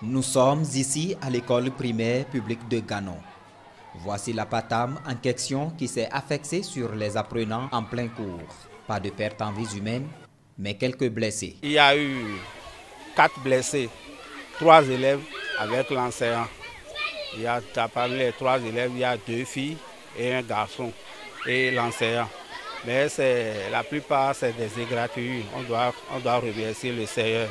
Nous sommes ici à l'école primaire publique de Ganon. Voici la patame en question qui s'est affectée sur les apprenants en plein cours. Pas de perte en vie humaine, mais quelques blessés. Il y a eu 4 blessés, 3 élèves avec l'enseignant. Il y a parmi les 3 élèves, il y a 2 filles et un garçon et l'enseignant. Mais la plupart, c'est des égratignures. On doit remercier le Seigneur.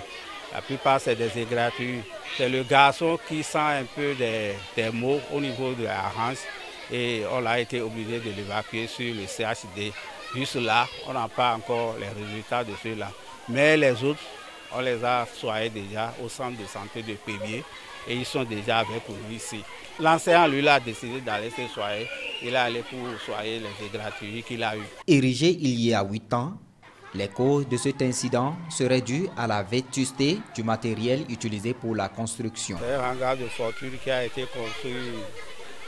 La plupart, c'est des égratignures. C'est le garçon qui sent un peu des maux au niveau de la hanche et on a été obligé de l'évacuer sur le CHD. Juste là, on n'a pas encore les résultats de ceux-là. Mais les autres, on les a soignés déjà au centre de santé de Pébier et ils sont déjà avec nous ici. L'enseignant, lui, a décidé d'aller se soigner. Il est allé pour soigner les égratignures qu'il a eues. Érigé il y a 8 ans, les causes de cet incident seraient dues à la vétusté du matériel utilisé pour la construction. C'est un hangar de fortune qui a été construit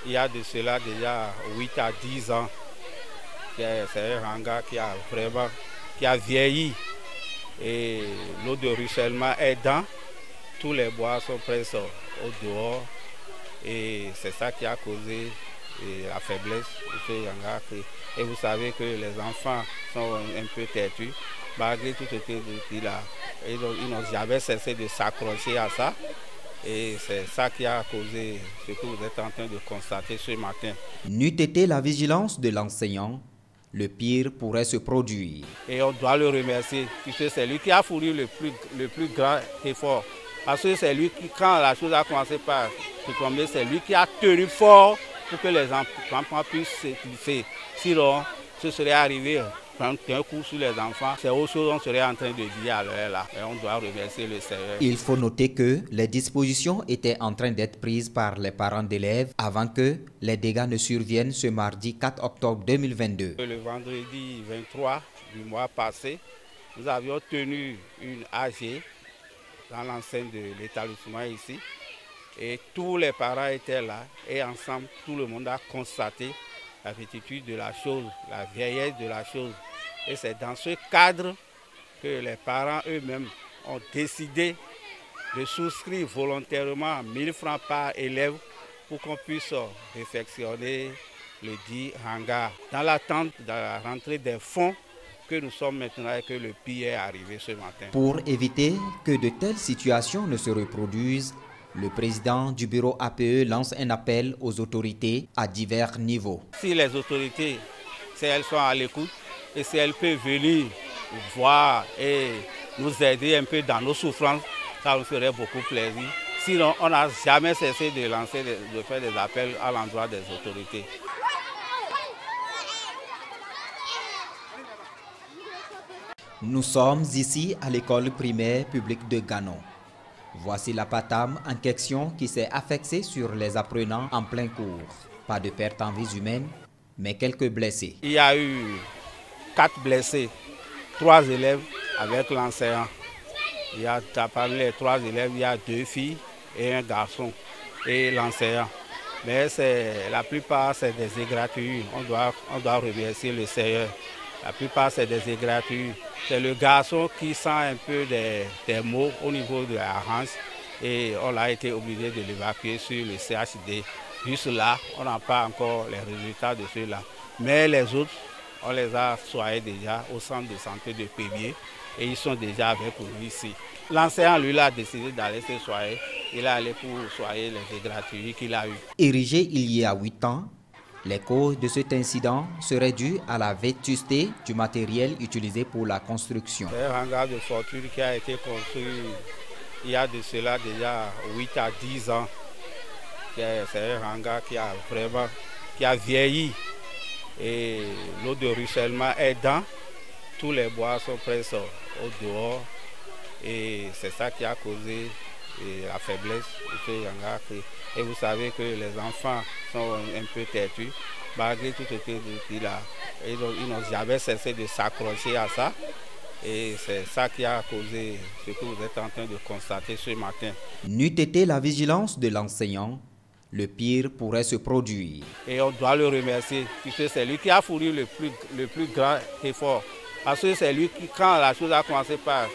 il y a de cela déjà 8 à 10 ans. C'est un hangar qui a vieilli et l'eau de ruissellement est dans. Tous les bois sont presque au dehors et c'est ça qui a causé la faiblesse de ce hangar. Et vous savez que les enfants sont un peu têtus, malgré tout ce qu'il a. Ils n'ont jamais cessé de s'accrocher à ça. Et c'est ça qui a causé ce que vous êtes en train de constater ce matin. N'eût été la vigilance de l'enseignant, le pire pourrait se produire. Et on doit le remercier, puisque c'est lui qui a fourni le plus grand effort. Parce que c'est lui qui, quand la chose a commencé par tomber, c'est lui qui a tenu fort pour que les enfants puissent se glisser. Sinon, ce serait arrivé prendre un coup sur les enfants. C'est autre chose qu'on serait en train de dire à l'heure là. Et on doit remercier le Seigneur. Il faut noter que les dispositions étaient en train d'être prises par les parents d'élèves avant que les dégâts ne surviennent ce mardi 4 octobre 2022. Le vendredi 23 du mois passé, nous avions tenu une AG dans l'enceinte de l'établissement ici. Et tous les parents étaient là et ensemble, tout le monde a constaté la vétude de la chose, la vieillesse de la chose. Et c'est dans ce cadre que les parents eux-mêmes ont décidé de souscrire volontairement 1000 francs par élève pour qu'on puisse réfectionner le dit hangar. Dans l'attente de la rentrée des fonds que nous sommes maintenant et que le pire est arrivé ce matin. Pour éviter que de telles situations ne se reproduisent, le président du bureau APE lance un appel aux autorités à divers niveaux. Si les autorités, si elles sont à l'écoute et si elles peuvent venir voir et nous aider un peu dans nos souffrances, ça nous ferait beaucoup plaisir. Sinon, on n'a jamais cessé de faire des appels à l'endroit des autorités. Nous sommes ici à l'école primaire publique de Ganon. Voici la patame en question qui s'est affectée sur les apprenants en plein cours. Pas de perte en vie humaine, mais quelques blessés. Il y a eu 4 blessés, 3 élèves avec l'enseignant. Il y a parmi les 3 élèves, il y a 2 filles et un garçon et l'enseignant. Mais la plupart, c'est des égratignures. On doit remercier le Seigneur. La plupart, c'est des égratignures. C'est le garçon qui sent un peu des maux au niveau de la hanche et on a été obligé de l'évacuer sur le CHD. Juste là, on n'a pas encore les résultats de ceux-là. Mais les autres, on les a soignés déjà au centre de santé de Pébier et ils sont déjà avec nous ici. L'enseignant, lui, a décidé d'aller se soigner. Il est allé pour soigner les égratignures qu'il a eues. Érigé il y a 8 ans, les causes de cet incident seraient dues à la vétusté du matériel utilisé pour la construction. C'est un hangar de fortune qui a été construit il y a de cela déjà 8 à 10 ans. C'est un hangar qui a vieilli et l'eau de ruissellement est dans. Tous les bois sont presque au dehors et c'est ça qui a causé la faiblesse de ce hangar. Et vous savez que les enfants sont un peu têtus, malgré tout ce qu'il a. Ils n'ont jamais cessé de s'accrocher à ça. Et c'est ça qui a causé ce que vous êtes en train de constater ce matin. N'eût été la vigilance de l'enseignant, le pire pourrait se produire. Et on doit le remercier, puisque c'est lui qui a fourni le plus grand effort. Parce que c'est lui qui, quand la chose a commencé par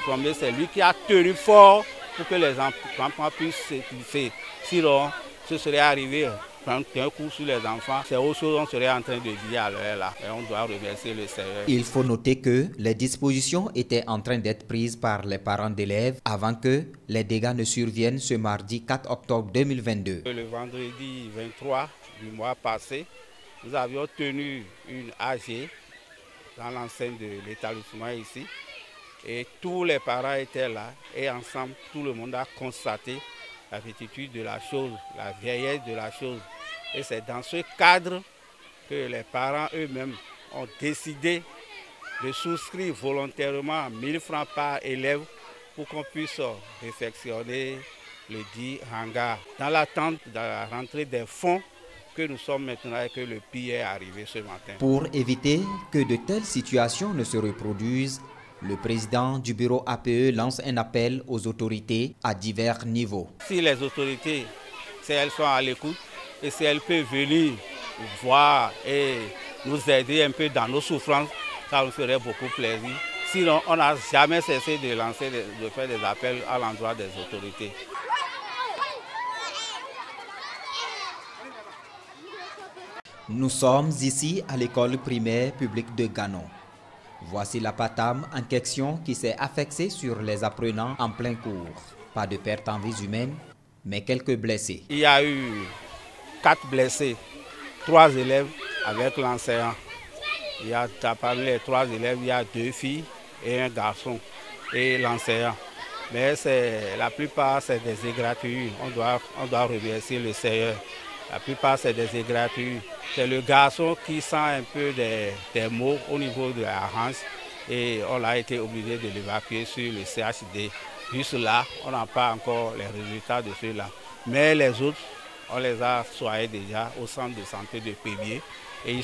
tomber, c'est lui qui a tenu fort pour que les enfants puissent s'étouffer. Sinon, ce serait arrivé d'un coup sur les enfants. C'est autre chose, on serait en train de dire à l'heure là. Et on doit remercier le Seigneur. Il faut noter que les dispositions étaient en train d'être prises par les parents d'élèves avant que les dégâts ne surviennent ce mardi 4 octobre 2022. Le vendredi 23 du mois passé, nous avions tenu une AG dans l'enceinte de l'établissement ici. Et tous les parents étaient là et ensemble, tout le monde a constaté la fétitude de la chose, la vieillesse de la chose. Et c'est dans ce cadre que les parents eux-mêmes ont décidé de souscrire volontairement 1000 francs par élève pour qu'on puisse réfectionner le dit hangar. Dans l'attente de la rentrée des fonds que nous sommes maintenant et que le pire est arrivé ce matin. Pour éviter que de telles situations ne se reproduisent, le président du bureau APE lance un appel aux autorités à divers niveaux. Si les autorités, si elles sont à l'écoute et si elles peuvent venir voir et nous aider un peu dans nos souffrances, ça nous ferait beaucoup plaisir. Sinon, on n'a jamais cessé de faire des appels à l'endroit des autorités. Nous sommes ici à l'école primaire publique de Ganon. Voici la patame en question qui s'est affectée sur les apprenants en plein cours. Pas de perte en vies humaines, mais quelques blessés. Il y a eu 4 blessés, 3 élèves avec l'enseignant. Parmi les 3 élèves, il y a 2 filles et un garçon et l'enseignant. Mais la plupart, c'est des égratignures. On doit remercier le Seigneur. La plupart, c'est des égratignures. C'est le garçon qui sent un peu des maux au niveau de la hanche et on a été obligé de l'évacuer sur le CHD. Juste là, on n'a pas encore les résultats de ceux-là. Mais les autres, on les a soignés déjà au centre de santé de Pébier et ils